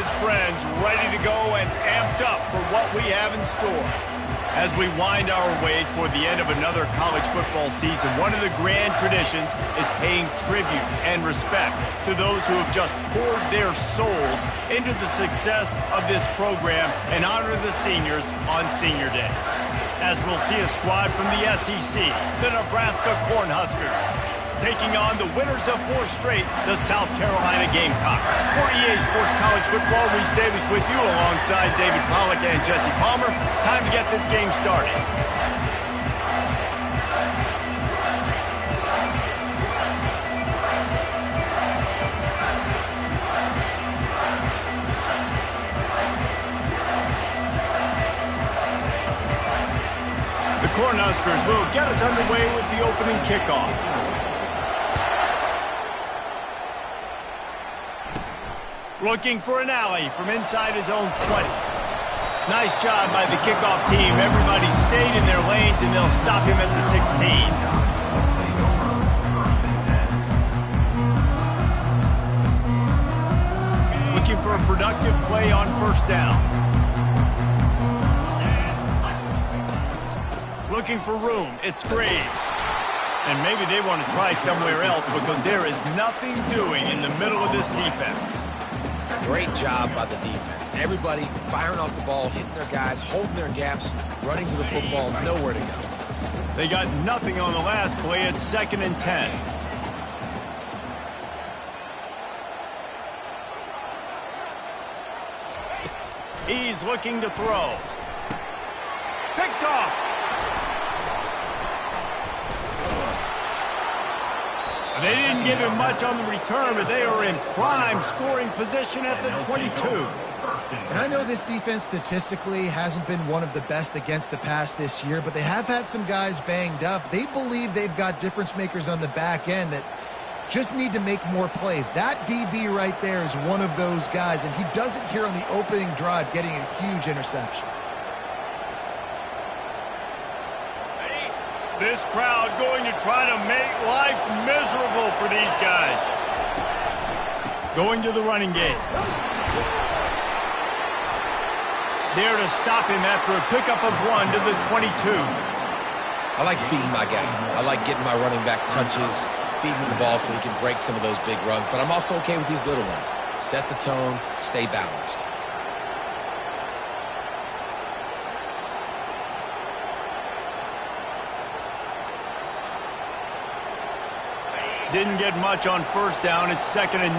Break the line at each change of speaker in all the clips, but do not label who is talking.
his friends ready to go and amped up for what we have in store. As we wind our way toward the end of another college football season, one of the grand traditions is paying tribute and respect to those who have just poured their souls into the success of this program and honor the seniors on Senior Day. As we'll see a squad from the SEC, the Nebraska Cornhuskers, taking on the winners of 4 straight, the South Carolina Gamecocks. For EA Sports College Football, Reese Davis with you alongside David Pollack and Jesse Palmer. Time to get this game started. The Cornhuskers will get us underway with the opening kickoff. Looking for an alley from inside his own 20. Nice job by the kickoff team. Everybody stayed in their lanes, and they'll stop him at the 16. Looking for a productive play on first down. Looking for room. It's Graves. And maybe they want to try somewhere else because there is nothing doing in the middle of this defense.
Great job by the defense. Everybody firing off the ball, hitting their guys, holding their gaps, running to the football, nowhere to go.
They got nothing on the last play. It's 2nd and 10. He's looking to throw. Picked off. They didn't give him much on the return, but they are in prime scoring position at the 22.
And I know this defense statistically hasn't been one of the best against the pass this year, but they have had some guys banged up. They believe they've got difference makers on the back end that just need to make more plays. That DB right there is one of those guys, and he does it here on the opening drive, getting a huge interception.
This crowd going to try to make life miserable for these guys. Going to the running game. There to stop him after a pickup of 1 to the 22.
I like feeding my guy. I like getting my running back touches, feeding him the ball so he can break some of those big runs. But I'm also okay with these little ones. Set the tone, stay balanced.
Didn't get much on first down. It's 2nd and 9.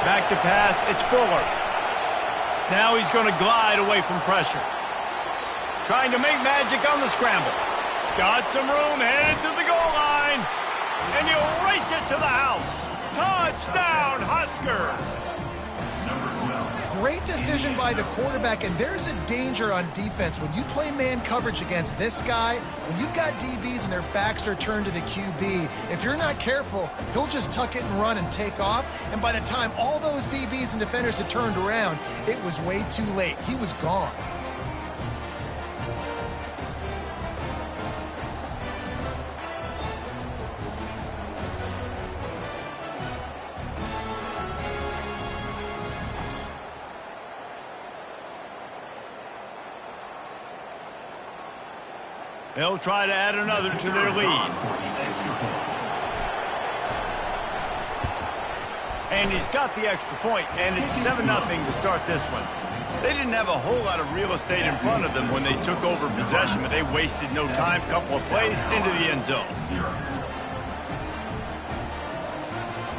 Back to pass. It's Fuller. Now he's going to glide away from pressure. Trying to make magic on the scramble. Got some room, headed to the goal line. And he'll race it to the house. Touchdown, Huskers.
Great decision by the quarterback, and there's a danger on defense. When you play man coverage against this guy, when you've got DBs and their backs are turned to the QB, if you're not careful, he'll just tuck it and run and take off. And by the time all those DBs and defenders had turned around, it was way too late. He was gone.
They'll try to add another to their lead. And he's got the extra point, and it's 7-0 to start this one. They didn't have a whole lot of real estate in front of them when they took over possession, but they wasted no time. Couple of plays into the end zone.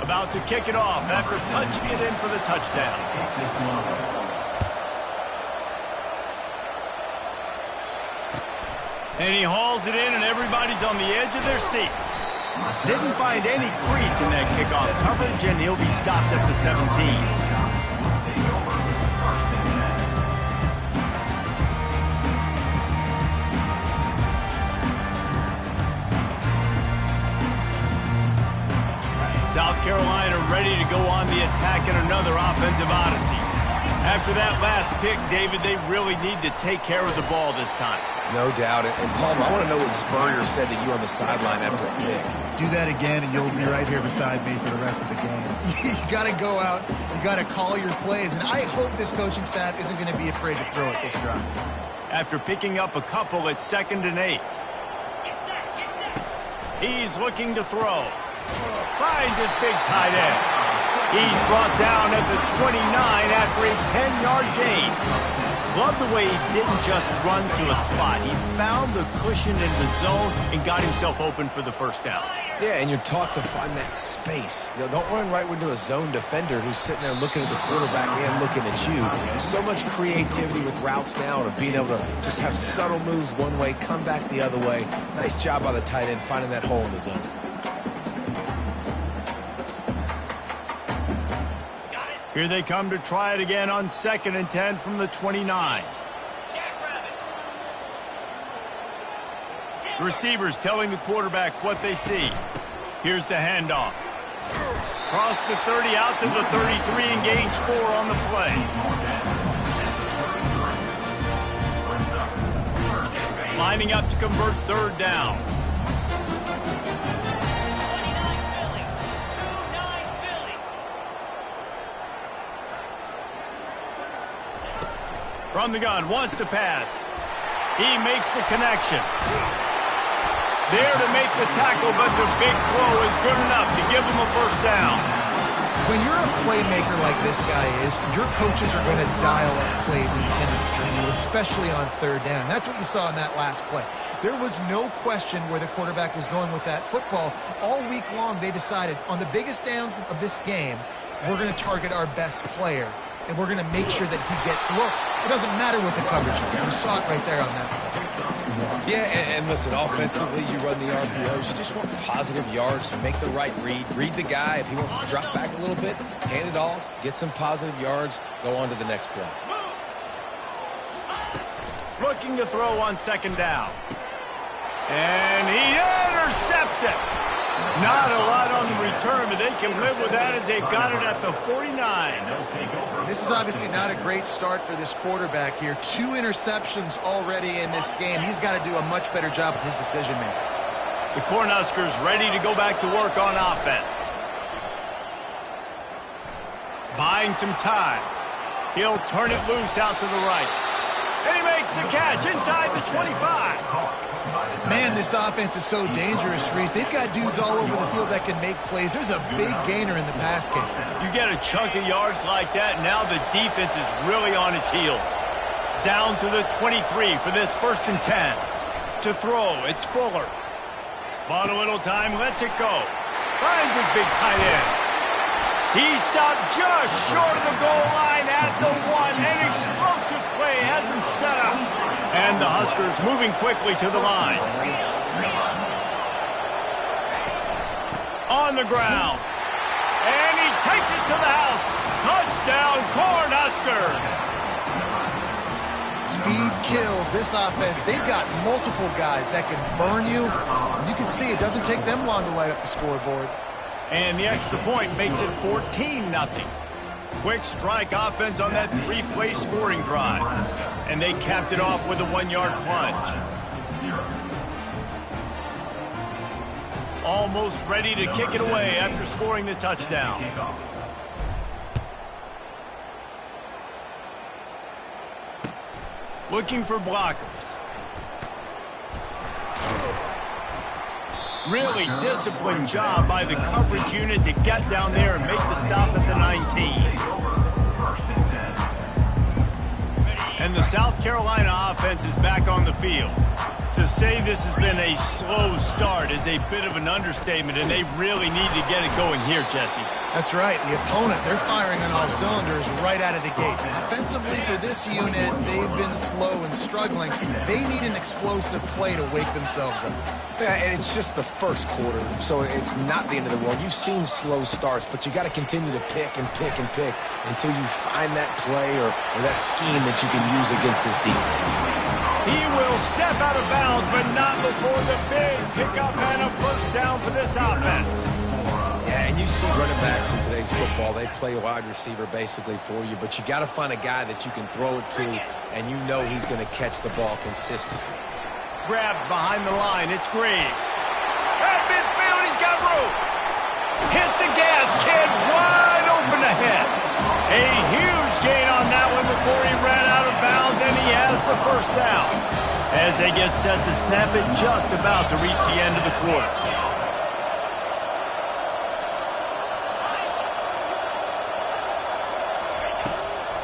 About to kick it off after punching it in for the touchdown. And he hauls it in, and everybody's on the edge of their seats. Didn't find any crease in that kickoff coverage, and he'll be stopped at the 17. South Carolina ready to go on the attack in another offensive odyssey. After that last pick, David, they really need to take care of the ball this time.
No doubt. And Palmer, I want to know what Spurrier said to you on the sideline after a pick.
Do that again, and you'll be right here beside me for the rest of the game. You got to go out. You got to call your plays. And I hope this coaching staff isn't going to be afraid to throw it this drive.
After picking up a couple at 2nd and 8. He's looking to throw. Finds his big tight end. He's brought down at the 29 after a 10-yard gain. Love the way he didn't just run to a spot. He found the cushion in the zone and got himself open for the first down.
Yeah, and you're taught to find that space. You know, don't run right into a zone defender who's sitting there looking at the quarterback and looking at you. So much creativity with routes now and being able to just have subtle moves one way, come back the other way. Nice job by the tight end finding that hole in the zone.
Here they come to try it again on 2nd and 10 from the 29. The receivers telling the quarterback what they see. Here's the handoff. Cross the 30 out to the 33 and gains 4 on the play. Lining up to convert 3rd down. From the gun, wants to pass. He makes the connection. There to make the tackle, but the big throw is good enough to give them a first down.
When you're a playmaker like this guy is, your coaches are going to dial up plays intended for you, especially on 3rd down. That's what you saw in that last play. There was no question where the quarterback was going with that football. All week long, they decided on the biggest downs of this game, we're going to target our best player. And we're going to make sure that he gets looks. It doesn't matter what the coverage is. You saw it right there on that play.
Yeah, and listen, offensively, you run the RPOs. You just want positive yards, make the right read. Read the guy. If he wants to drop back a little bit, hand it off, get some positive yards, go on to the next play.
Looking to throw on 2nd down. And he intercepts it. Not a lot on the return, but they can live with that as they've got it at the 49.
This is obviously not a great start for this quarterback here. 2 interceptions already in this game. He's got to do a much better job with his decision-making.
The Cornhuskers ready to go back to work on offense. Buying some time. He'll turn it loose out to the right. And he makes the catch inside the 25.
Man, this offense is so dangerous, Reese. They've got dudes all over the field that can make plays. There's a big gainer in the pass game.
You get a chunk of yards like that, now the defense is really on its heels. Down to the 23 for this 1st and 10. To throw, it's Fuller. Bought a little time, lets it go. Finds his big tight end. He stopped just short of the goal line at the 1. An explosive play has him set up. And the Huskers moving quickly to the line. On the ground. And he takes it to the house. Touchdown, Cornhuskers.
Speed kills this offense. They've got multiple guys that can burn you. You can see it doesn't take them long to light up the scoreboard.
And the extra point makes it 14-0. Quick strike offense on that 3-play scoring drive. And they capped it off with a 1-yard plunge. Almost ready to kick it away after scoring the touchdown. Looking for blockers. Really disciplined job by the coverage unit to get down there and make the stop at the 19. And the South Carolina offense is back on the field. To say this has been a slow start is a bit of an understatement, and they really need to get it going here, Jesse.
That's right. The opponent, they're firing on all cylinders right out of the gate. Offensively for this unit, they've been slow and struggling. They need an explosive play to wake themselves up.
Yeah, and it's just the first quarter, so it's not the end of the world. You've seen slow starts, but you got to continue to pick and pick and pick until you find that play or that scheme that you can use against this defense.
He will step out of bounds, but not before the big pickup and a first down for this offense.
Yeah, and you see running backs in today's football, they play wide receiver basically for you, but you got to find a guy that you can throw it to, and you know he's going to catch the ball consistently.
grab behind the line. It's Graves. At midfield, he's got room. Hit the gas, kid. Wide open ahead. A huge gain on that one before he ran out of bounds, and he has the first down. As they get set to snap it, just about to reach the end of the quarter.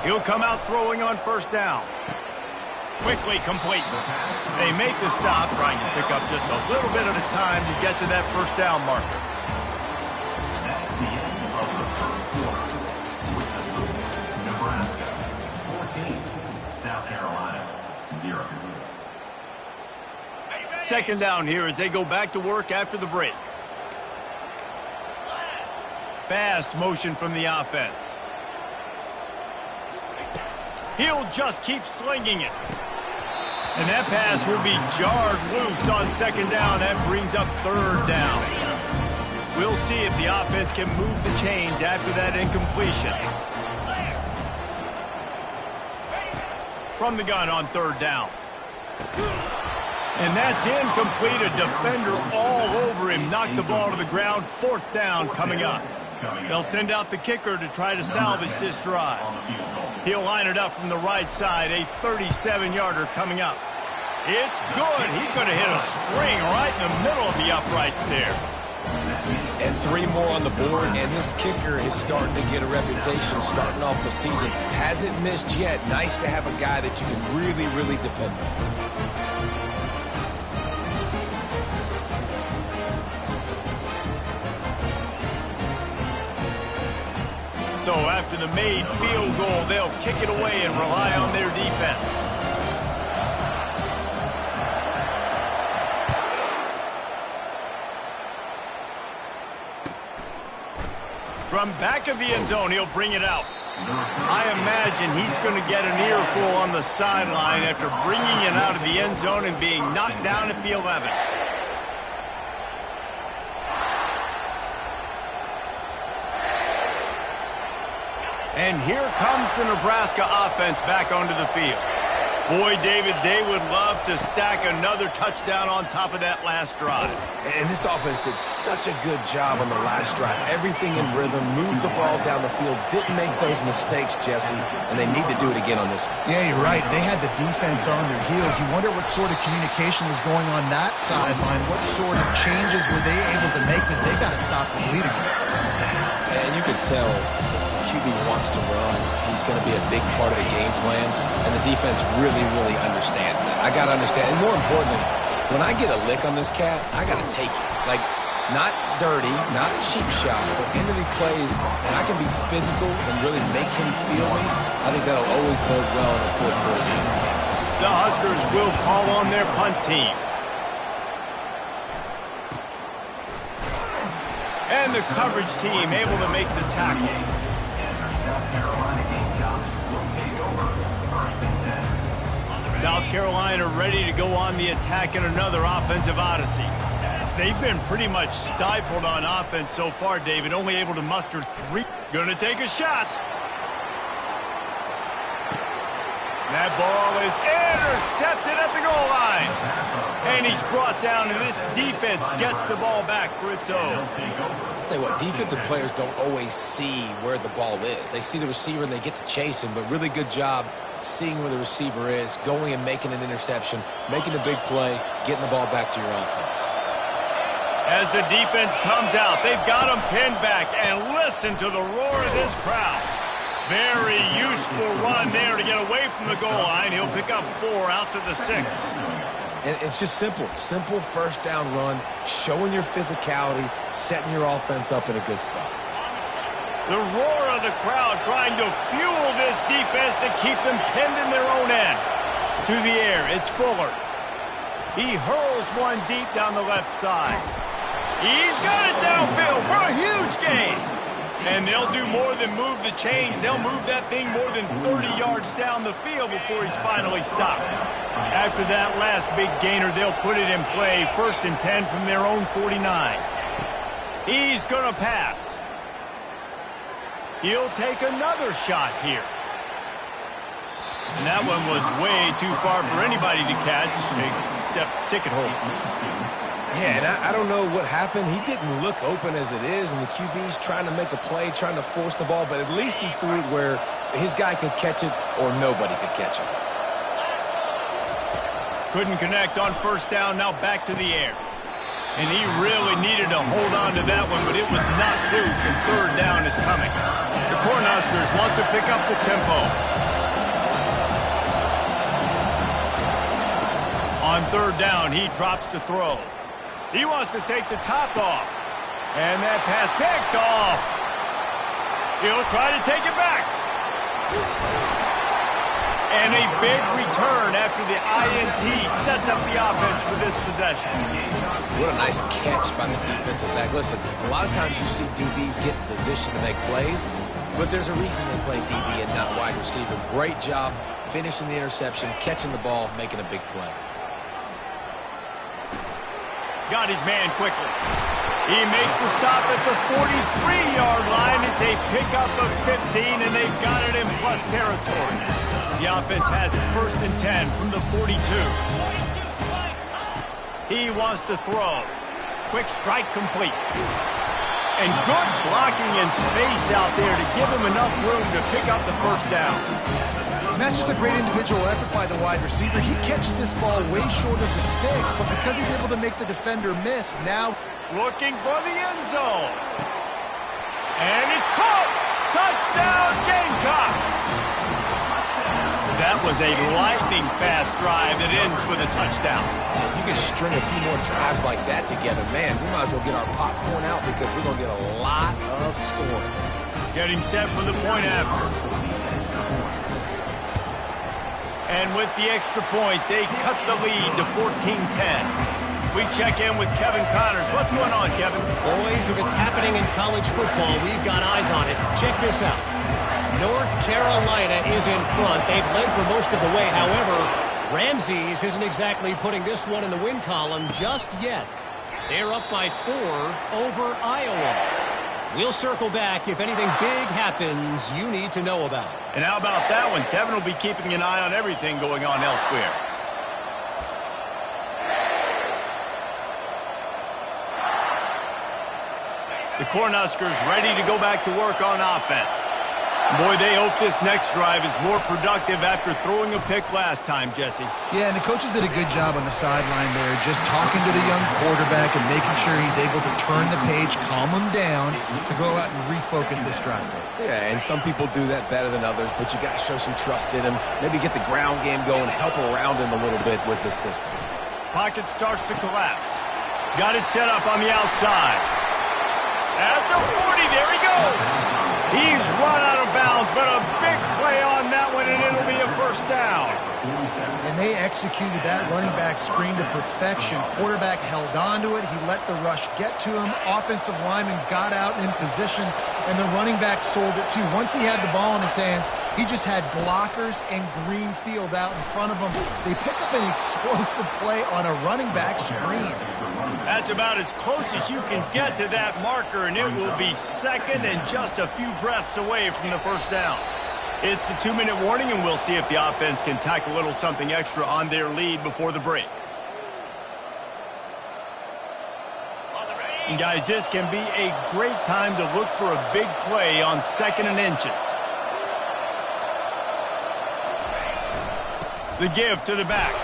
He'll come out throwing on first down. Quickly complete. They make the stop, trying to pick up just a little bit at a time to get to that first down marker.
That's the end of the first quarter. With the score, Nebraska 14, South Carolina 0.
Second down here as they go back to work after the break. Fast motion from the offense. He'll just keep slinging it. And that pass will be jarred loose on second down. That brings up third down. We'll see if the offense can move the chains after that incompletion. From the gun on third down. And that's incomplete. A defender all over him. Knocked the ball to the ground. Fourth down coming up. They'll send out the kicker to try to salvage this drive. He'll line it up from the right side. A 37-yarder coming up. It's good. He could have hit a string right in the middle of the uprights there.
And 3 more on the board, and this kicker is starting to get a reputation starting off the season. Hasn't missed yet. Nice to have a guy that you can really, really depend on.
So after the made field goal, they'll kick it away and rely on their defense. From back of the end zone, he'll bring it out. I imagine he's going to get an earful on the sideline after bringing it out of the end zone and being knocked down at the 11. And here comes the Nebraska offense back onto the field. Boy, David, they would love to stack another touchdown on top of that last drive.
And this offense did such a good job on the last drive. Everything in rhythm, moved the ball down the field, didn't make those mistakes, Jesse, and they need to do it again on this one.
Yeah, you're right. They had the defense on their heels. You wonder what sort of communication was going on that sideline. What sort of changes were they able to make because they got to stop the bleeding.
And you could tell QB wants to run. He's going to be a big part of the game plan, and the defense really, really understands that. I got to understand, and more importantly, when I get a lick on this cat, I got to take it. Like, not dirty, not cheap shots, but into the plays, and I can be physical and really make him feel me. I think that'll always bode well in the fourth quarter game.
The Huskers will call on their punt team. And the coverage team able to make the tackle. South Carolina ready to go on the attack in another offensive odyssey. They've been pretty much stifled on offense so far, David, only able to muster 3. Gonna take a shot. That ball is intercepted at the goal line. And he's brought down, and this defense gets the ball back for its own.
I'll tell you what, defensive players don't always see where the ball is. They see the receiver and they get to chase him, but really good job seeing where the receiver is, going and making an interception, making a big play, getting the ball back to your offense.
As the defense comes out, they've got him pinned back, and listen to the roar of this crowd. Very useful run there to get away from the goal line. He'll pick up 4 out to the 6.
And it's just simple first down run, showing your physicality, setting your offense up in a good spot.
The roar of the crowd trying to fuel this defense to keep them pinned in their own end. To the air, it's Fuller. He hurls one deep down the left side. He's got it downfield for a huge gain. And they'll do more than move the chains. They'll move that thing more than 30 yards down the field before he's finally stopped. After that last big gainer, they'll put it in play. 1st and 10 from their own 49. He's going to pass. He'll take another shot here. And that one was way too far for anybody to catch except ticket holders.
Yeah, and I don't know what happened. He didn't look open as it is, and the QB's trying to make a play, trying to force the ball, but at least he threw it where his guy could catch it or nobody could catch it.
Couldn't connect on first down, now back to the air. And he really needed to hold on to that one, but it was not loose, and third down is coming. The Cornhuskers want to pick up the tempo. On third down, he drops to throw. He wants to take the top off. And that pass picked off. He'll try to take it back. And a big return after the INT sets up the offense for this possession.
What a nice catch by the defensive back. Listen, a lot of times you see DBs get in position to make plays, but there's a reason they play DB and not wide receiver. Great job finishing the interception, catching the ball, making a big play.
Got his man quickly. He makes the stop at the 43-yard line. It's a pickup of 15, and they've got it in plus territory. The offense has it 1st and 10 from the 42. He wants to throw. Quick strike complete. And good blocking in space out there to give him enough room to pick up the first down.
And that's just a great individual effort by the wide receiver. He catches this ball way short of the sticks, but because he's able to make the defender miss, now
looking for the end zone. And it's caught. Touchdown, Gamecocks. That was a lightning-fast drive that ends with a touchdown.
If you can string a few more drives like that together, man, we might as well get our popcorn out because we're going to get a lot of scoring.
Getting set for the point after. And with the extra point, they cut the lead to 14-10. We check in with Kevin Connors. What's going on, Kevin?
Boys, if it's happening in college football, we've got eyes on it. Check this out. North Carolina is in front. They've led for most of the way. However, Ramses isn't exactly putting this one in the win column just yet. They're up by 4 over Iowa. We'll circle back if anything big happens you need to know about.
And how about that one? Kevin will be keeping an eye on everything going on elsewhere. The Cornhuskers ready to go back to work on offense. Boy, they hope this next drive is more productive after throwing a pick last time, Jesse.
Yeah, and the coaches did a good job on the sideline there, just talking to the young quarterback and making sure he's able to turn the page, calm him down to go out and refocus this drive.
Yeah, and some people do that better than others, but you got to show some trust in him, maybe get the ground game going, help around him a little bit with the system.
Pocket starts to collapse. Got it set up on the outside. At the 40, there he goes. He's run out of bounds, but a big play on that one, and it'll be a first down.
And they executed that running back screen to perfection. Quarterback held on to it. He let the rush get to him. Offensive lineman got out in position, and the running back sold it too. Once he had the ball in his hands, he just had blockers and green field out in front of him. They pick up an explosive play on a running back screen.
That's about as close as you can get to that marker, and it will be second and just a few breaths away from the first down. It's the 2-minute warning, and we'll see if the offense can tack a little something extra on their lead before the break. And guys, this can be a great time to look for a big play on 2nd and inches. The give to the back.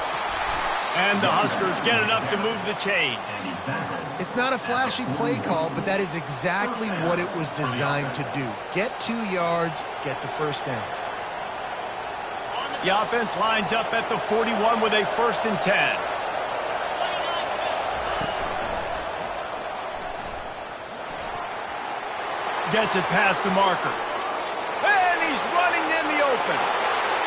And the Huskers get enough to move the chains.
It's not a flashy play call, but that is exactly what it was designed to do. Get 2 yards, get the first down.
The offense lines up at the 41 with a 1st and 10. Gets it past the marker. And he's running in the open.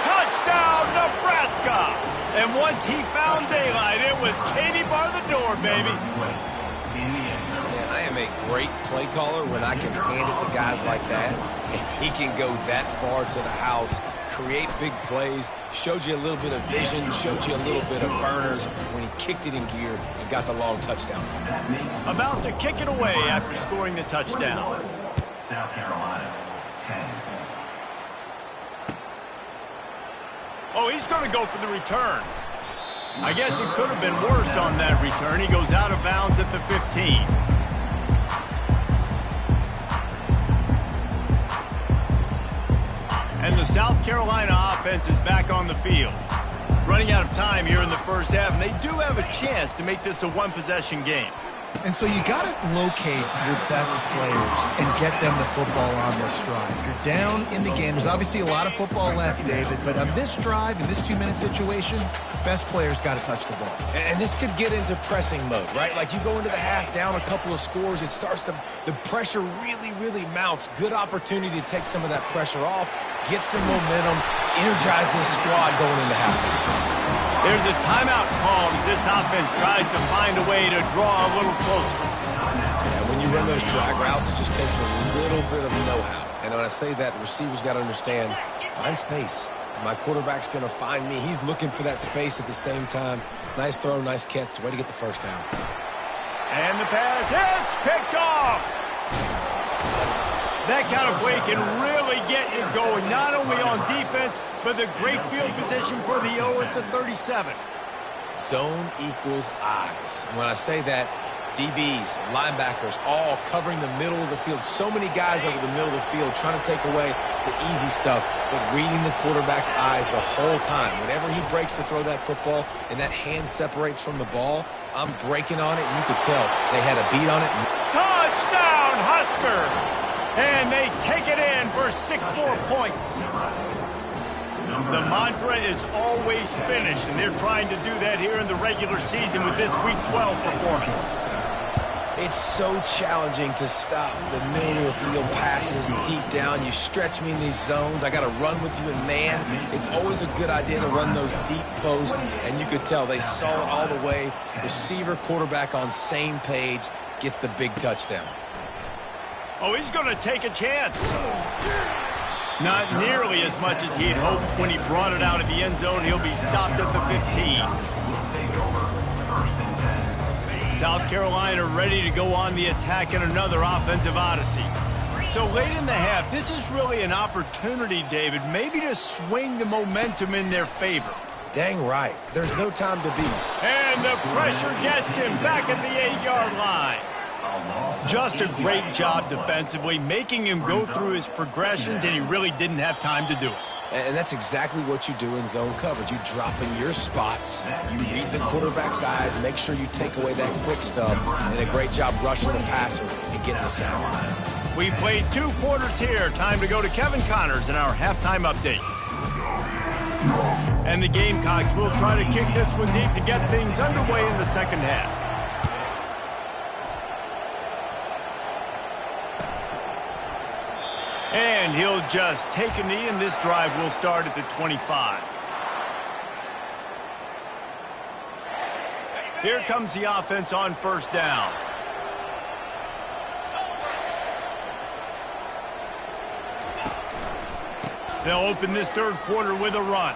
Touchdown, Nebraska! And once he found daylight, it was Katie bar the door, baby.
Man, I am a great play caller when I can hand it to guys like that. And he can go that far to the house, create big plays, showed you a little bit of vision, showed you a little bit of burners when he kicked it in gear and got the long touchdown.
About to kick it away after scoring the touchdown.
South Carolina, 10.
Oh, he's going to go for the return. I guess it could have been worse on that return. He goes out of bounds at the 15. And the South Carolina offense is back on the field. Running out of time here in the first half, and they do have a chance to make this a one-possession game.
And so you got to locate your best players and get them the football on this drive. You're down in the game. There's obviously a lot of football left, David, but on this drive, in this 2-minute situation, best players got to touch the ball.
And this could get into pressing mode, right? Like you go into the half down a couple of scores, it starts to, the pressure really mounts. Good opportunity to take some of that pressure off, get some momentum, energize this squad going into halftime.
There's a timeout call as this offense tries to find a way to draw a little closer.
And when you run those drag routes, it just takes a little bit of know-how. And when I say that, the receivers got to understand, find space. My quarterback's going to find me. He's looking for that space at the same time. Nice throw, nice catch. Way to get the first down.
And the pass hits, picked off. That kind of play can really get you going, not only on defense, but the great field position for the O at the 37.
Zone equals eyes. And when I say that, DBs, linebackers, all covering the middle of the field. So many guys over the middle of the field trying to take away the easy stuff, but reading the quarterback's eyes the whole time. Whenever he breaks to throw that football and that hand separates from the ball, I'm breaking on it, and you could tell they had a beat on it.
Touchdown, Husker! And they take it in for 6 more points. The mantra is always finish, and they're trying to do that here in the regular season with this Week 12 performance.
It's so challenging to stop the middle of the field passes deep down. You stretch me in these zones. I got to run with you in man. It's always a good idea to run those deep posts, and you could tell they saw it all the way. Receiver, quarterback on same page, gets the big touchdown.
Oh, he's going to take a chance. Not nearly as much as he'd hoped when he brought it out of the end zone. He'll be stopped at the 15. South Carolina ready to go on the attack in another offensive odyssey. So late in the half, this is really an opportunity, David, maybe to swing the momentum in their favor.
Dang right. There's no time to beat.
And the pressure gets him back at the 8-yard line. Just a great job defensively, making him go through his progressions, and he really didn't have time to do it.
And that's exactly what you do in zone coverage. You drop in your spots, you read the quarterback's eyes, make sure you take away that quick stuff, and a great job rushing the passer and getting the sack.
We played 2 quarters here. Time to go to Kevin Connors in our halftime update. And the Gamecocks will try to kick this one deep to get things underway in the second half. And he'll just take a knee, and this drive will start at the 25. Here comes the offense on first down. They'll open this third quarter with a run.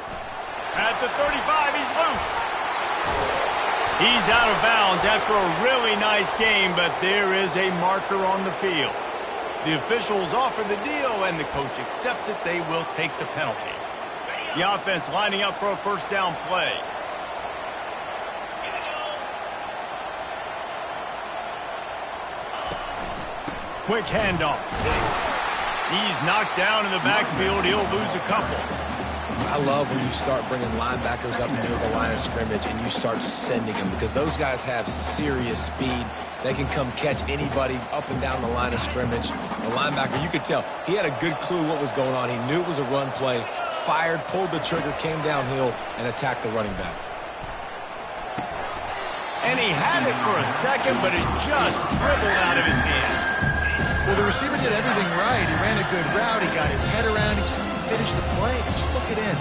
At the 35, he's loose. He's out of bounds after a really nice game, but there is a marker on the field. The officials offer the deal, and the coach accepts it. They will take the penalty. The offense lining up for a first down play. Quick handoff. He's knocked down in the backfield. He'll lose a couple.
I love when you start bringing linebackers up near the line of scrimmage and you start sending them, because those guys have serious speed. They can come catch anybody up and down the line of scrimmage. The linebacker, you could tell, he had a good clue what was going on. He knew it was a run play, fired, pulled the trigger, came downhill, and attacked the running back.
And he had it for a second, but it just dribbled out of his hands.
Well, the receiver did everything right. He ran a good route. He got his head around. He just didn't finish the play. Just look it in.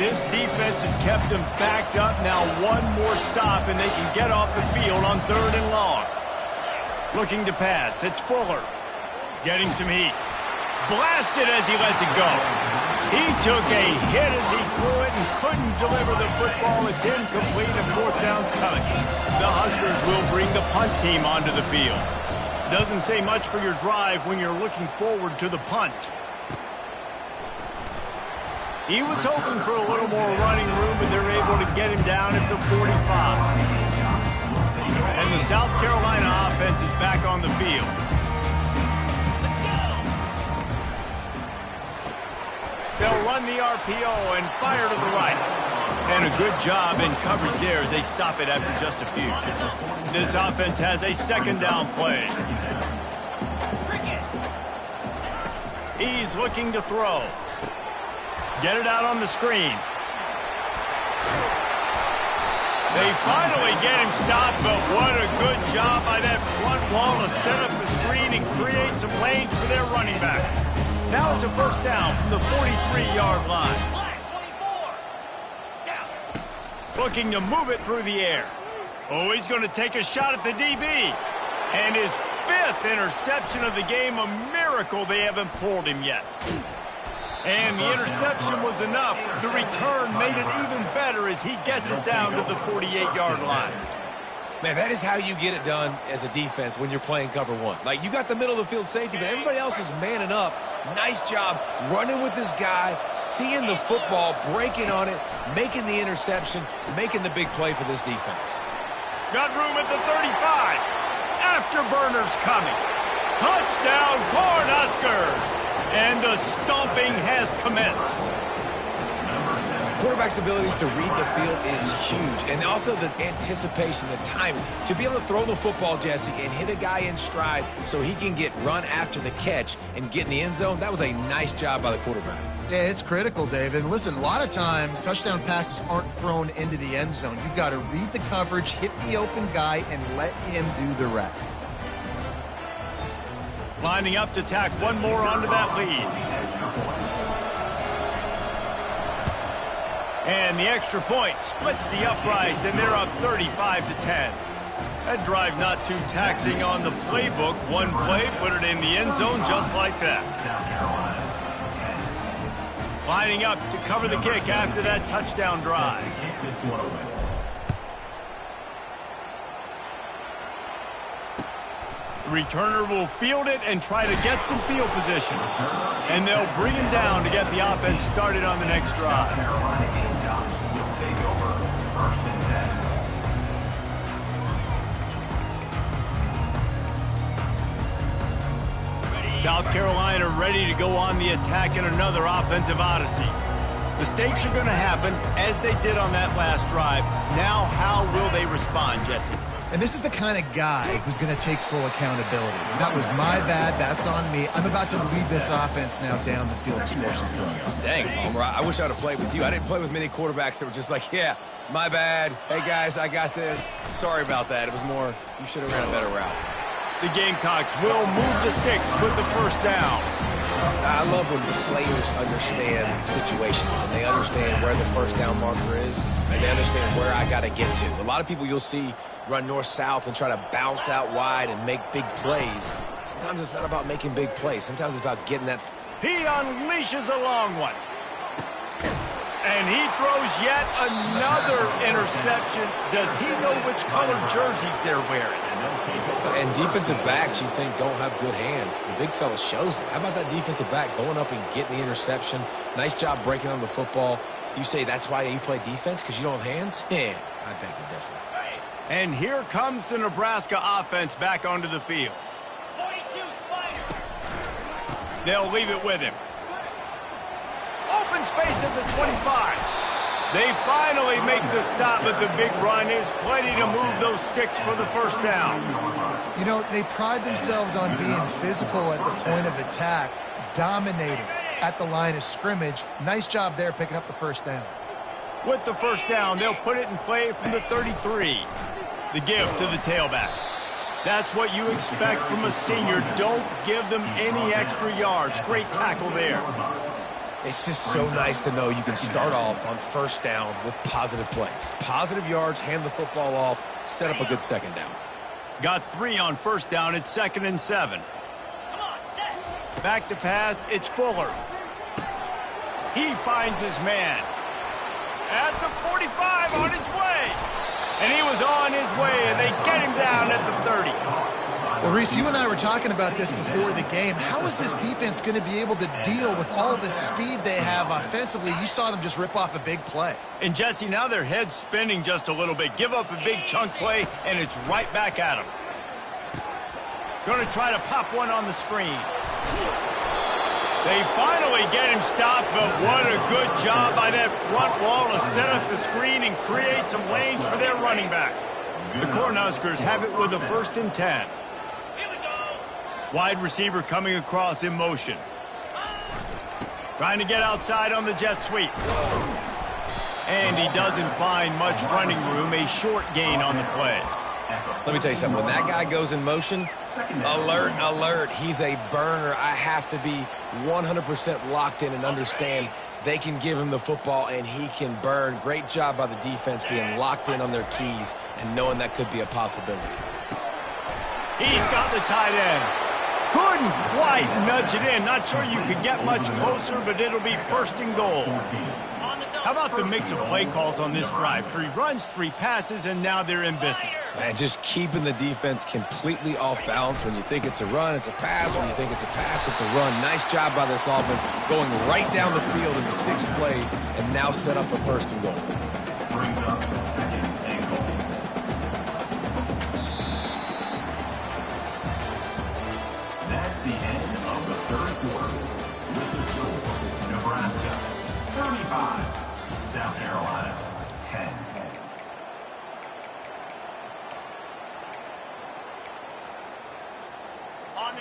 This defense has kept them backed up. Now one more stop, and they can get off the field on 3rd and long. Looking to pass. It's Fuller. Getting some heat. Blasted as he lets it go. He took a hit as he threw it and couldn't deliver the football. It's incomplete, and 4th down's coming. The Huskers will bring the punt team onto the field. Doesn't say much for your drive when you're looking forward to the punt. He was hoping for a little more running room, but they're able to get him down at the 45. And the South Carolina offense is back on the field. They'll run the RPO and fire to the right. And a good job in coverage there as they stop it after just a few. This offense has a second down play. He's looking to throw. Get it out on the screen. They finally get him stopped, but what a good job by that front wall to set up the screen and create some lanes for their running back. Now it's a first down from the 43-yard line. Looking to move it through the air. Oh, he's going to take a shot at the DB. And his 5th interception of the game, a miracle they haven't pulled him yet. And the interception was enough. The return made it even better as he gets it down to the 48-yard line.
Man, that is how you get it done as a defense when you're playing cover one. Like, you got the middle of the field safety, but everybody else is manning up. Nice job running with this guy, seeing the football, breaking on it, making the interception, making the big play for this defense.
Got room at the 35. Afterburners coming. Touchdown, Cornhuskers! And the stomping has commenced.
Quarterback's abilities to read the field is huge. And also the anticipation, the timing. To be able to throw the football, Jesse, and hit a guy in stride so he can get run after the catch and get in the end zone, that was a nice job by the quarterback.
Yeah, it's critical, David. And listen, a lot of times touchdown passes aren't thrown into the end zone. You've got to read the coverage, hit the open guy, and let him do the rest.
Lining up to tack one more onto that lead. And the extra point splits the uprights, and they're up 35-10. That drive not too taxing on the playbook. One play, put it in the end zone just like that. Lining up to cover the kick after that touchdown drive. The returner will field it and try to get some field position. And they'll bring him down to get the offense started on the next drive. South Carolina ready to go on the attack in another offensive odyssey. Mistakes are going to happen as they did on that last drive. Now, how will they respond, Jesse?
And this is the kind of guy who's going to take full accountability. That was my bad. That's on me. I'm about to lead this offense now down the field and score some points.
Dang, Palmer, I wish I would have played with you. I didn't play with many quarterbacks that were just like, yeah, my bad. Hey, guys, I got this. Sorry about that. It was more, you should have ran a better route.
The Gamecocks will move the sticks with the first down.
I love when players understand situations and they understand where the first down marker is and they understand where I got to get to. A lot of people you'll see run north-south and try to bounce out wide and make big plays. Sometimes it's not about making big plays. Sometimes it's about getting that.
He unleashes a long one. And he throws yet another interception. Does he know which color jerseys they're wearing?
And defensive backs, you think, don't have good hands. The big fella shows it. How about that defensive back going up and getting the interception? Nice job breaking on the football. You say that's why you play defense, because you don't have hands? Yeah, I beg to differ.
And here comes the Nebraska offense back onto the field.
42 Spider.
They'll leave it with him. Open space at the 25. They finally make the stop, but the big run is plenty to move those sticks for the first down.
You know, they pride themselves on being physical at the point of attack, dominating at the line of scrimmage. Nice job there picking up the first down.
With the first down, they'll put it in play from the 33. The give to the tailback. That's what you expect from a senior. Don't give them any extra yards. Great tackle there.
It's just so nice to know you can start off on first down with positive plays. Positive yards, hand the football off, set up a good second down.
Got 3 on first down. It's 2nd and 7. Back to pass. It's Fuller. He finds his man. At the 45 on his way. And he was on his way, and they get him down at the 30.
Well, Reese, you and I were talking about this before the game. How is this defense going to be able to deal with all the speed they have offensively? You saw them just rip off a big play.
And, Jesse, now their head's spinning just a little bit. Give up a big chunk play, and it's right back at them. Going to try to pop one on the screen. They finally get him stopped, but what a good job by that front wall to set up the screen and create some lanes for their running back. The Cornhuskers have it with a 1st and 10. Wide receiver coming across in motion. Trying to get outside on the jet sweep. And he doesn't find much running room, a short gain on the play.
Let me tell you something. When that guy goes in motion, alert, alert. He's a burner. I have to be 100% locked in and understand they can give him the football and he can burn. Great job by the defense being locked in on their keys and knowing that could be a possibility.
He's got the tight end. Couldn't quite nudge it in. Not sure you could get much closer, but it'll be 1st and goal. How about the mix of play calls on this drive? 3 runs, 3 passes, and now they're in business.
Man, just keeping the defense completely off balance. When you think it's a run, it's a pass. When you think it's a pass, it's a run. Nice job by this offense, going right down the field in 6 plays, and now set up for 1st and goal.
Brings up the 2nd and goal. That's the end of the 3rd quarter. With the score, Nebraska 35, South Carolina 10.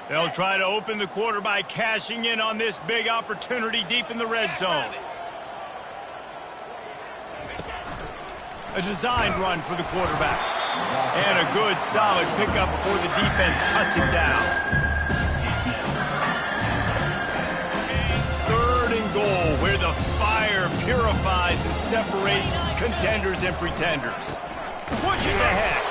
They'll try to open the quarter by cashing in on this big opportunity deep in the red zone. A designed run for the quarterback. And a good, solid pickup before the defense cuts him down. 3rd and goal, where the fire purifies and separates contenders and pretenders. Pushes ahead.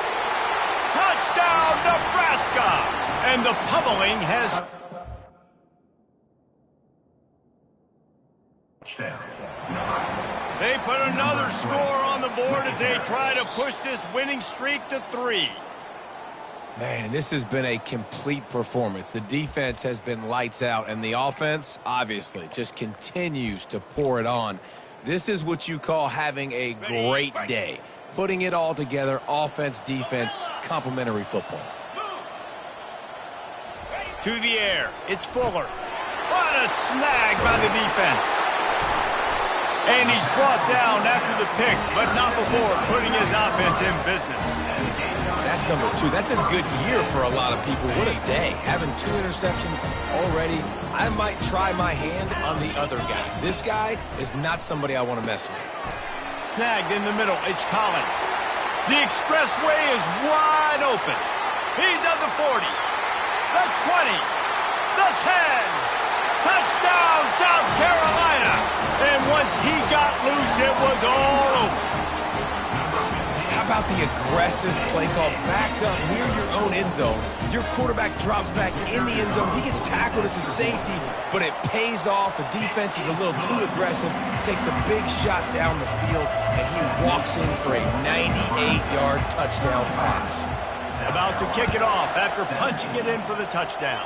Touchdown, Nebraska! And the pummeling has... They put another score on the board as they try to push this winning streak to 3.
Man, this has been a complete performance. The defense has been lights out, and the offense, obviously, just continues to pour it on. This is what you call having a great day. Putting it all together, offense, defense, complementary football.
To the air, it's Fuller. What a snag by the defense. And he's brought down after the pick, but not before putting his offense in business.
That's number 2. That's a good year for a lot of people. What a day. Having 2 interceptions already. I might try my hand on the other guy. This guy is not somebody I want to mess with.
Snagged in the middle, it's Collins. The expressway is wide open. He's at the 40, the 20, the 10. Touchdown, South Carolina. And once he got loose, it was all over.
How about the aggressive play call backed up near your own end zone? Your quarterback drops back in the end zone. He gets tackled. It's a safety, but it pays off. The defense is a little too aggressive. Takes the big shot down the field, and he walks in for a 98-yard touchdown pass.
About to kick it off after punching it in for the touchdown.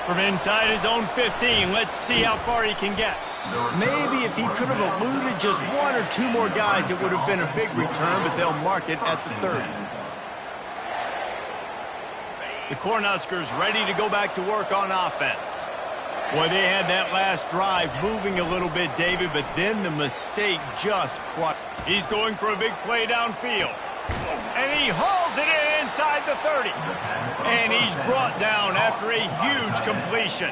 From inside his own 15, let's see how far he can get. Maybe if he could have eluded just 1 or 2 more guys, it would have been a big return, but they'll mark it at the 30. The Cornhuskers ready to go back to work on offense. Boy, they had that last drive moving a little bit, David, but then the mistake just crushed. He's going for a big play downfield. And he hauls it in inside the 30. And he's brought down after a huge completion.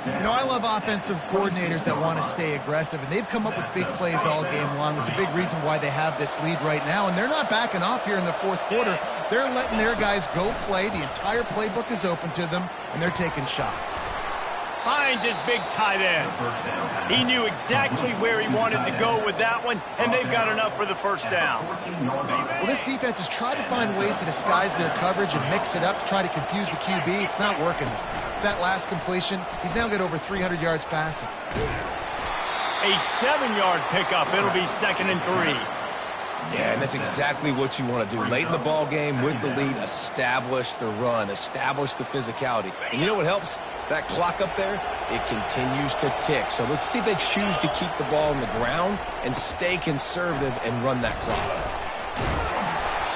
You know, I love offensive coordinators that want to stay aggressive, and they've come up with big plays all game long. It's a big reason why they have this lead right now, and they're not backing off here in the 4th quarter. They're letting their guys go play. The entire playbook is open to them, and they're taking shots.
Finds his big tight end. He knew exactly where he wanted to go with that one, and they've got enough for the 1st down.
Well, this defense has tried to find ways to disguise their coverage and mix it up to try to confuse the QB. It's not working. That last completion, he's now got over 300 yards passing.
A 7-yard pickup. It'll be 2nd and 3.
Yeah, and that's exactly what you want to do. Late in the ball game with the lead, establish the run, establish the physicality. And you know what helps? That clock up there, it continues to tick. So let's see if they choose to keep the ball on the ground and stay conservative and run that clock.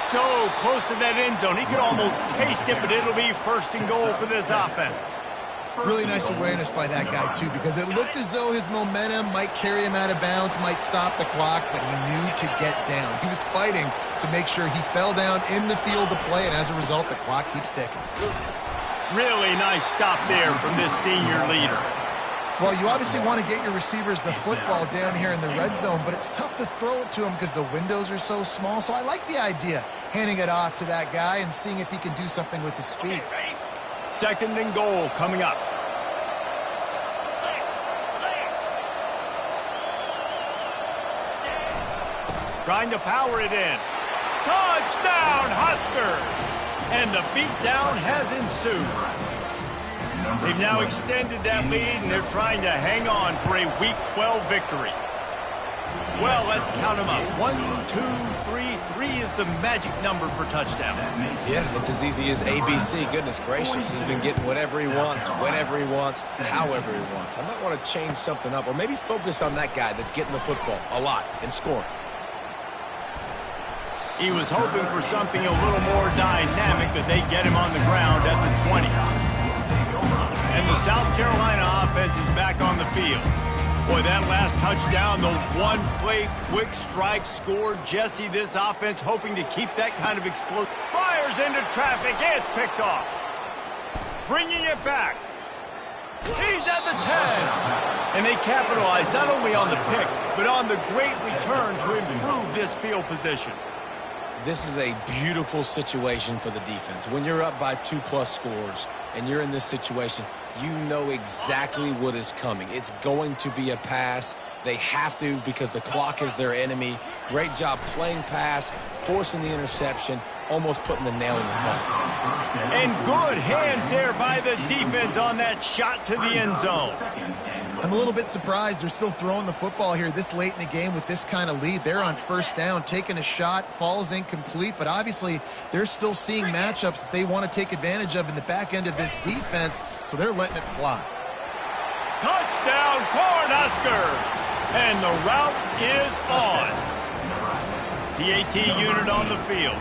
So close to that end zone. He could almost taste it, but it'll be first and goal for this offense.
Really nice awareness by that guy, too, because it looked as though his momentum might carry him out of bounds, might stop the clock, but he knew to get down. He was fighting to make sure he fell down in the field to play, and as a result, the clock keeps ticking.
Really nice stop there from this senior leader.
Well, you obviously want to get your receivers the football down here in the red zone, but it's tough to throw it to them because the windows are so small. So I like the idea, handing it off to that guy and seeing if he can do something with his speed.
Second and goal coming up. Trying to power it in. Touchdown, Huskers! And the beatdown has ensued. They've now extended that lead, and they're trying to hang on for a Week 12 victory. Well, let's count them up. 1, 2, 3. 3 is the magic number for touchdowns.
Yeah, it's as easy as ABC. Goodness gracious, he's been getting whatever he wants, whenever he wants, however he wants. I might want to change something up or maybe focus on that guy that's getting the football a lot and scoring.
He was hoping for something a little more dynamic, but they get him on the ground at the 20. And the South Carolina offense is back on the field. Boy, that last touchdown, the one-play quick strike score. Jesse, this offense hoping to keep that kind of explosion. Fires into traffic. It's picked off. Bringing it back. He's at the 10. And they capitalize not only on the pick, but on the great return to improve this field position.
This is a beautiful situation for the defense. When you're up by 2+ scores and you're in this situation, you know exactly what is coming. It's going to be a pass. They have to because the clock is their enemy. Great job playing pass, forcing the interception, almost putting the nail in the coffin.
And good hands there by the defense on that shot to the end zone.
I'm a little bit surprised they're still throwing the football here this late in the game with this kind of lead. They're on first down, taking a shot, falls incomplete, but obviously they're still seeing matchups that they want to take advantage of in the back end of this defense, so they're letting it fly.
Touchdown, Cornhuskers! And the route is on. PAT unit on the field.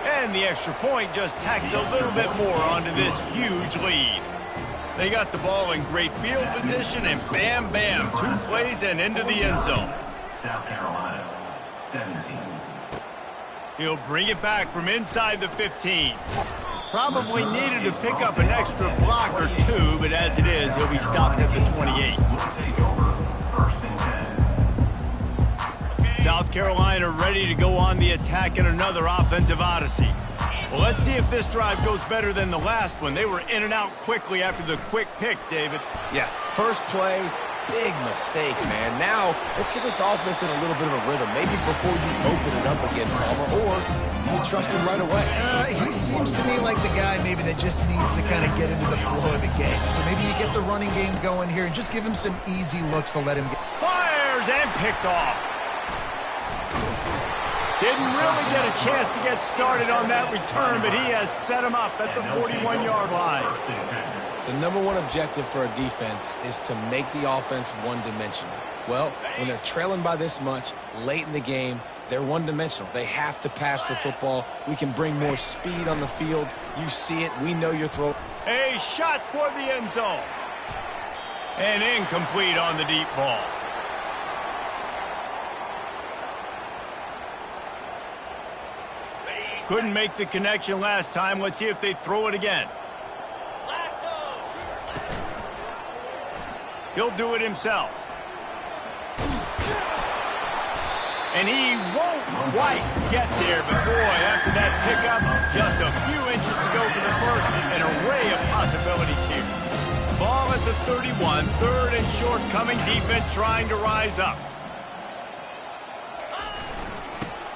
And the extra point just tacks a little bit more onto this huge lead. They got the ball in great field position, and bam, bam, 2 plays and into the end zone.
South Carolina, 17.
He'll bring it back from inside the 15. Probably needed to pick up an extra block or 2, but as it is, he'll be stopped at the 28.
First and 10.
South Carolina ready to go on the attack in another offensive odyssey. Well, let's see if this drive goes better than the last one. They were in and out quickly after the quick pick, David.
Yeah, first play, big mistake, man. Now, let's get this offense in a little bit of a rhythm. Maybe before you open it up again, Palmer, or do you trust him right away?
He seems to me like the guy maybe that just needs to kind of get into the flow of the game. So maybe you get the running game going here and just give him some easy looks to let him get.
Fires and picked off. Didn't really get a chance to get started on that return, but he has set him up at the 41-yard line.
The number one objective for a defense is to make the offense one-dimensional. Well, when they're trailing by this much, late in the game, they're one-dimensional. They have to pass the football. We can bring more speed on the field. You see it. We know you're throwing.
A shot toward the end zone. And incomplete on the deep ball. Couldn't make the connection last time. Let's see if they throw it again. He'll do it himself. And he won't quite get there, but boy, after that pickup, just a few inches to go for the first. An array of possibilities here. Ball at the 31, third and short coming, defense trying to rise up.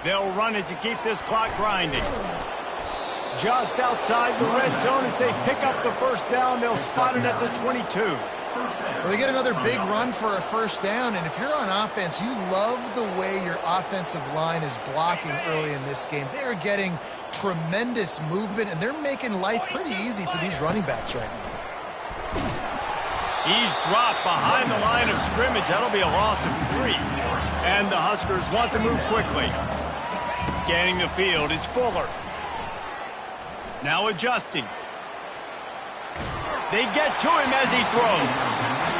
They'll run it to keep this clock grinding. Just outside the red zone as they pick up the first down. They'll spot it at the 22.
Well, they get another big run for a first down, and if you're on offense, you love the way your offensive line is blocking early in this game. They're getting tremendous movement, and they're making life pretty easy for these running backs right now.
He's dropped behind the line of scrimmage. That'll be a loss of 3. And the Huskers want to move quickly. Scanning the field, it's Fuller. Now adjusting. They get to him as he throws.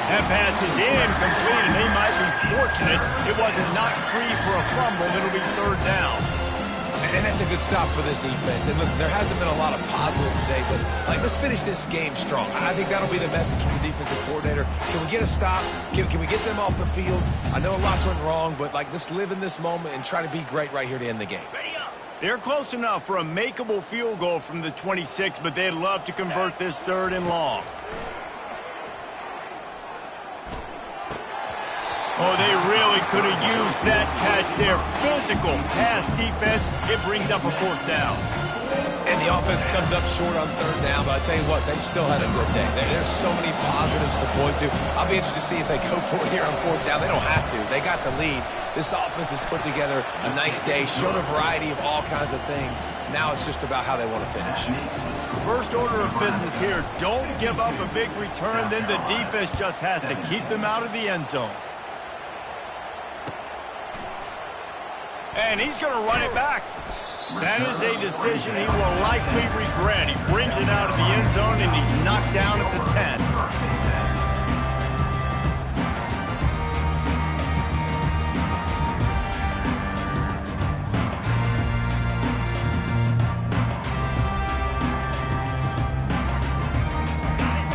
That pass is incomplete, and they might be fortunate it wasn't knocked free for a fumble. It'll be 3rd down.
And that's a good stop for this defense. And listen, there hasn't been a lot of positives today, but let's finish this game strong. I think that'll be the message from the defensive coordinator. Can we get a stop? Can we get them off the field? I know lots went wrong, but let's live in this moment and try to be great right here to end the game.
They're close enough for a makeable field goal from the 26, but they'd love to convert this 3rd and long. Oh, they really could have used that catch there. Physical pass defense. It brings up a 4th down.
And the offense comes up short on 3rd down, but I tell you what, they still had a good day. There's so many positives to point to. I'll be interested to see if they go for it here on 4th down. They don't have to. They got the lead. This offense has put together a nice day, shown a variety of all kinds of things. Now it's just about how they want to finish.
First order of business here, don't give up a big return, then the defense just has to keep them out of the end zone. And he's going to run it back. That is a decision he will likely regret. He brings it out of the end zone, and he's knocked down at the 10.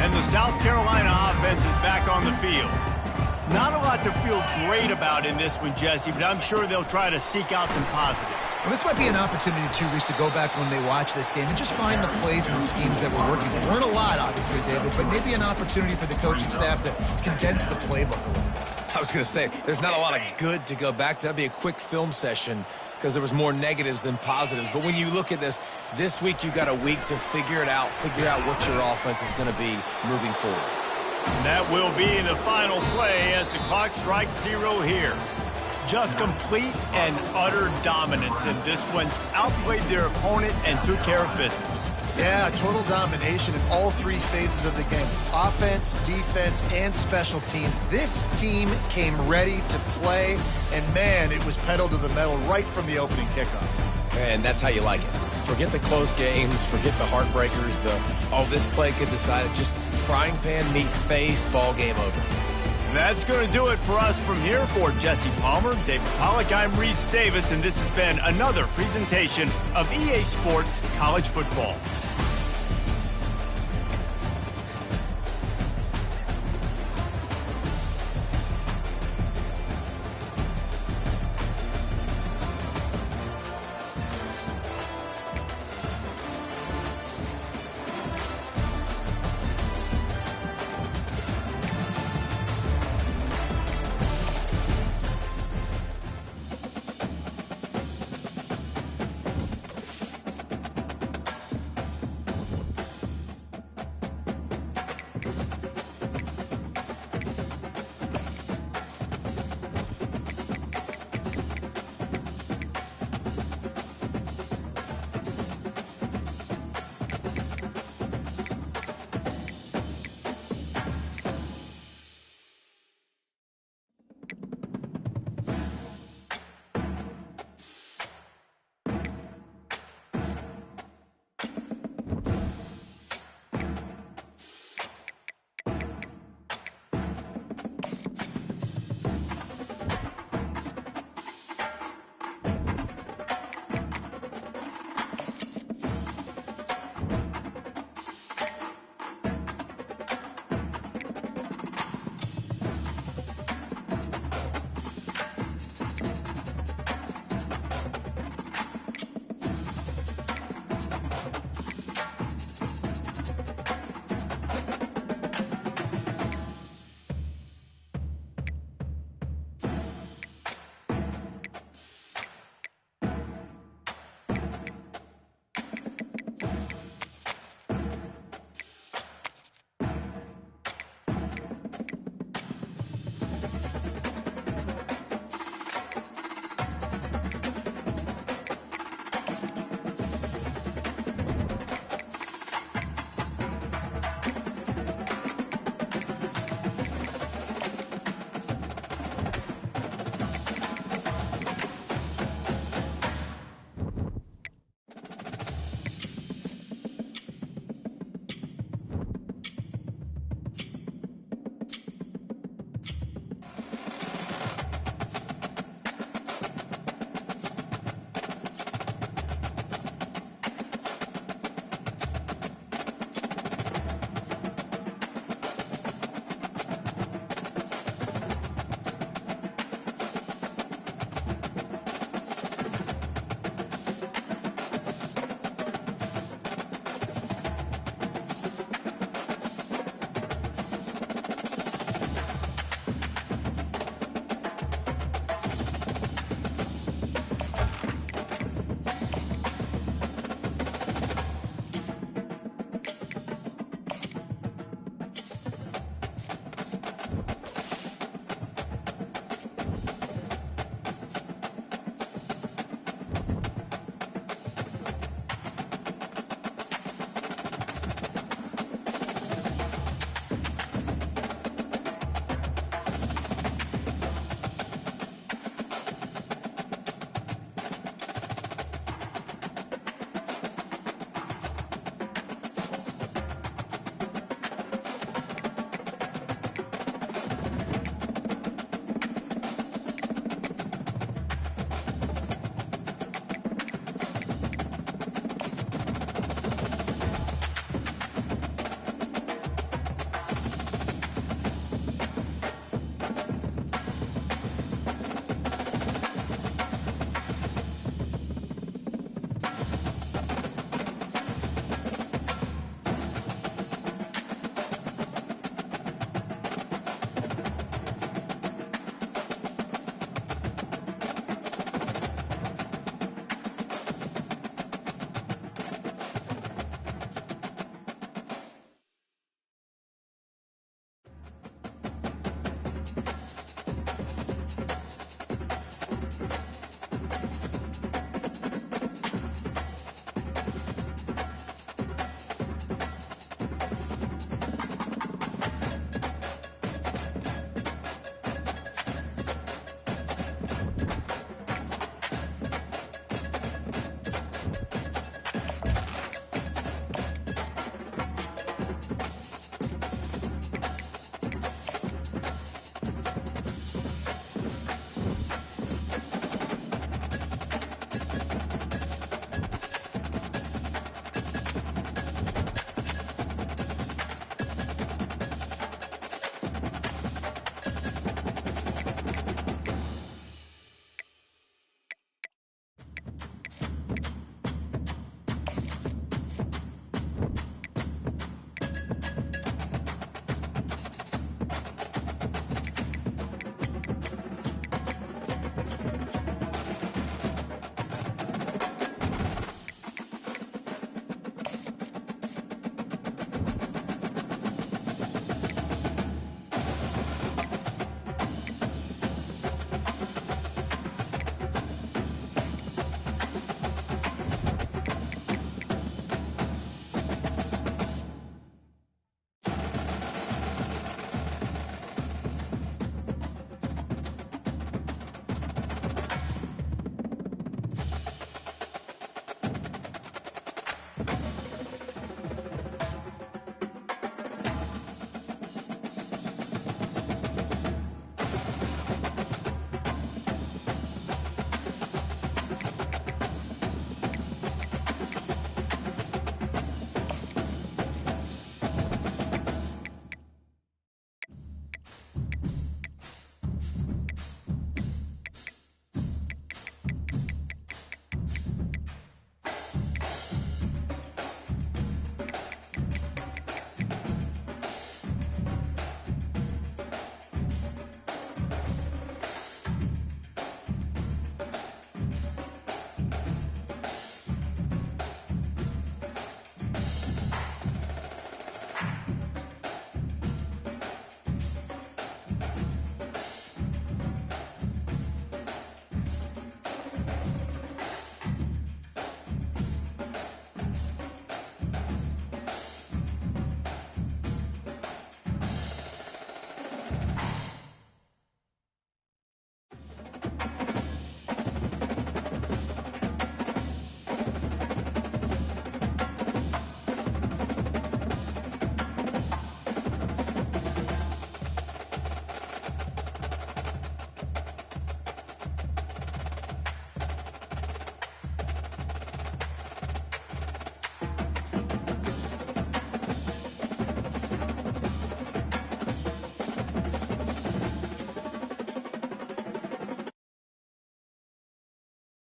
And the South Carolina offense is back on the field. Not a lot to feel great about in this one, Jesse, but I'm sure they'll try to seek out some positives.
Well, this might be an opportunity, too, Reese, to go back when they watch this game and just find the plays and the schemes that were working. There weren't a lot, obviously, David, but maybe an opportunity for the coaching staff to condense the playbook a little bit.
I was going to say, there's not a lot of good to go back to. That'd be a quick film session because there was more negatives than positives. But when you look at this week you got a week to figure it out, figure out what your offense is going to be moving forward.
That will be the final play as the clock strikes 0 here. Just complete and utter dominance in this one. Outplayed their opponent and took care of business.
Yeah, total domination in all 3 phases of the game. Offense, defense, and special teams. This team came ready to play, and man, it was pedal to the metal right from the opening kickoff.
And that's how you like it. Forget the close games, forget the heartbreakers, this play could decide it. Just frying pan, meat face, ball game over.
That's going to do it for us from here. For Jesse Palmer, David Pollack, I'm Reese Davis, and this has been another presentation of EA Sports College Football.